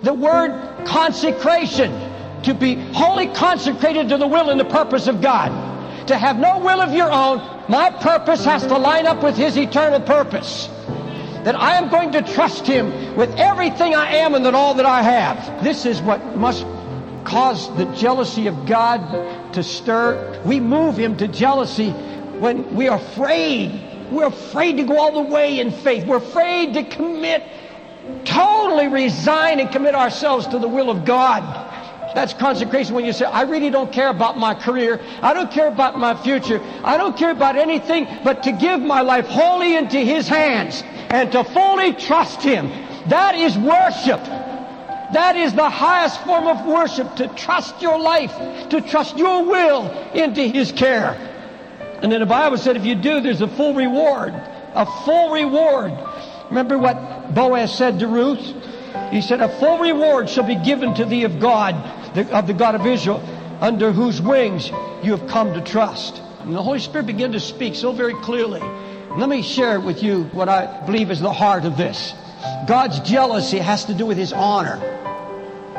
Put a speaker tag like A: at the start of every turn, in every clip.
A: The word consecration, to be wholly consecrated to the will and the purpose of God. To have no will of your own. My purpose has to line up with His eternal purpose. That I am going to trust Him with everything I am and that all that I have. This is what must cause the jealousy of God to stir. We move Him to jealousy when we are afraid. We're afraid to go all the way in faith. We're afraid to commit, totally resign and commit ourselves to the will of God. That's consecration. When you say, I really don't care about my career, I don't care about my future, I don't care about anything but to give my life wholly into His hands and to fully trust Him. That is worship. That is the highest form of worship, to trust your life, to trust your will into His care. And then the Bible said if you do, there's a full reward. A full reward. Remember what Boaz said to Ruth? He said, a full reward shall be given to thee of God, of the God of Israel, under whose wings you have come to trust. And the Holy Spirit began to speak so very clearly. Let me share with you what I believe is the heart of this. God's jealousy has to do with His honor.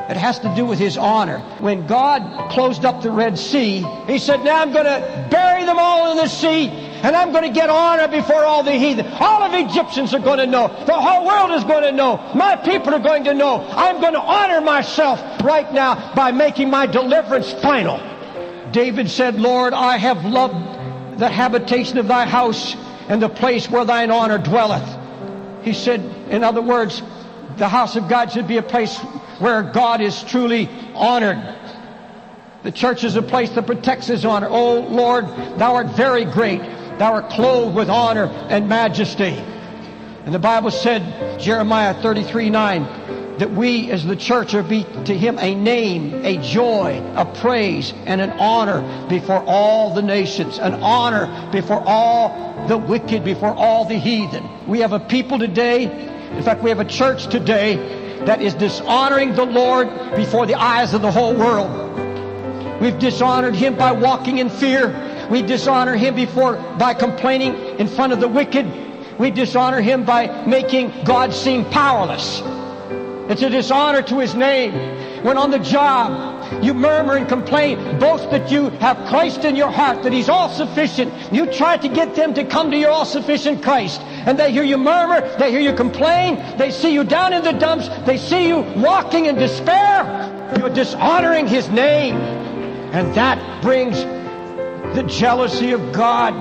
A: It has to do with His honor. When God closed up the Red Sea, He said, now I'm going to bury them all in the sea, and I'm going to get honor before all the heathen. All of the Egyptians are going to know. The whole world is going to know. My people are going to know. I'm going to honor myself right now by making my deliverance final. David said, Lord, I have loved the habitation of thy house and the place where thine honor dwelleth. He said, in other words, the house of God should be a place where God is truly honored. The church is a place that protects His honor. Oh Lord, thou art very great. Thou art clothed with honor and majesty. And the Bible said, Jeremiah 33:9, that we as the church are be to Him a name, a joy, a praise, and an honor before all the nations. An honor before all the wicked, before all the heathen. We have a people today, in fact we have a church today, that is dishonoring the Lord before the eyes of the whole world. We've dishonored Him by walking in fear. We dishonor Him by complaining in front of the wicked. We dishonor Him by making God seem powerless. It's a dishonor to His name. When on the job you murmur and complain, boast that you have Christ in your heart, that He's all-sufficient. You try to get them to come to your all-sufficient Christ. And they hear you murmur, they hear you complain, they see you down in the dumps, they see you walking in despair. You're dishonoring His name. And that brings the jealousy of God,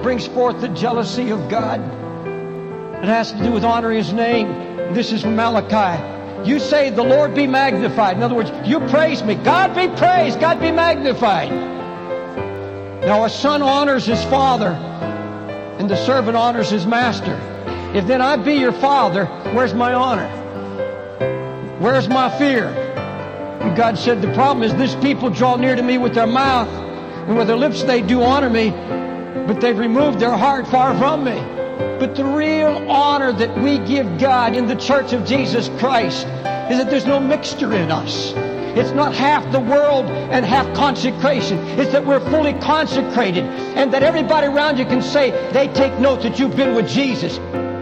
A: brings forth the jealousy of God. It has to do with honoring His name. This is from Malachi. You say, the Lord be magnified. In other words, you praise me. God be praised. God be magnified. Now a son honors his father, and the servant honors his master. If then I be your father, where's my honor? Where's my fear? And God said, the problem is this people draw near to me with their mouth, and with their lips they do honor me, but they've removed their heart far from me. But the real honor that we give God in the church of Jesus Christ is that there's no mixture in us. It's not half the world and half consecration. It's that we're fully consecrated, and that everybody around you can say they take note that you've been with Jesus.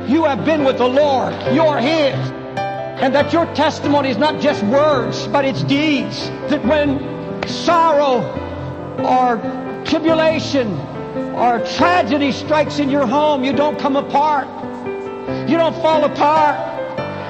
A: You have been with the Lord. You're His. And that your testimony is not just words, but it's deeds. That when sorrow or tribulation or tragedy strikes in your home, you don't come apart. You don't fall apart.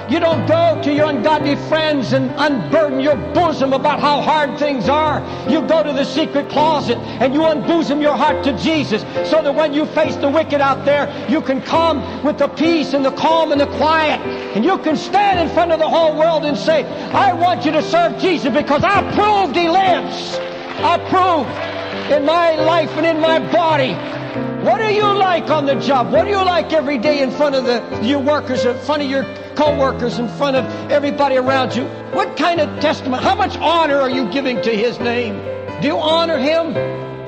A: You don't go to your ungodly friends and unburden your bosom about how hard things are. You go to the secret closet and you unbosom your heart to Jesus, so that when you face the wicked out there, you can come with the peace and the calm and the quiet, and you can stand in front of the whole world and say, I want you to serve Jesus because I proved He lives. I proved in my life and in my body. What are you like on the job? What are you like every day in front of your workers, in front of your co-workers, in front of everybody around you? What kind of testimony? How much honor are you giving to His name? Do you honor Him?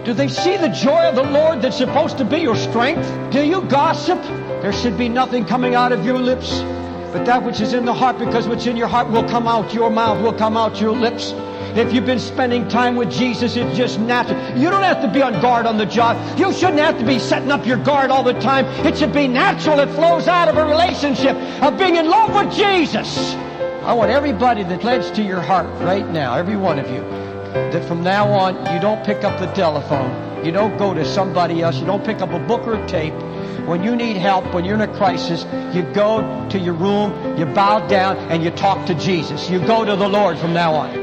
A: Do they see the joy of the Lord that's supposed to be your strength? Do you gossip? There should be nothing coming out of your lips but that which is in the heart, because what's in your heart will come out your mouth, will come out your lips. If you've been spending time with Jesus, it's just natural. You don't have to be on guard on the job. You shouldn't have to be setting up your guard all the time. It should be natural. It flows out of a relationship of being in love with Jesus. I want everybody that pledged to your heart right now, every one of you, that from now on you don't pick up the telephone, you don't go to somebody else, you don't pick up a book or a tape. When you need help, when you're in a crisis, you go to your room, you bow down, and you talk to Jesus. You go to the Lord from now on.